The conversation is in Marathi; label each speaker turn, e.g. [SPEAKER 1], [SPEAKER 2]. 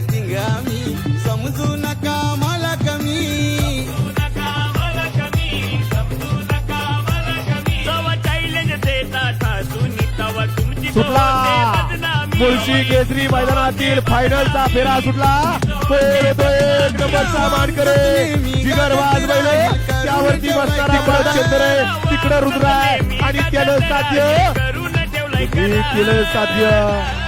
[SPEAKER 1] किंग आम्ही समजू नका मला कमी
[SPEAKER 2] सुटला मुळशी केसरी मैदानातील फायनलचा फेरा सुटला तो एक नंबरचा मानकरी जिगरबाज बैल त्यावरती बसणारा बळचंद्र तिकडे रुद्र आहे आणि त्यानं साध्य केलं साध्य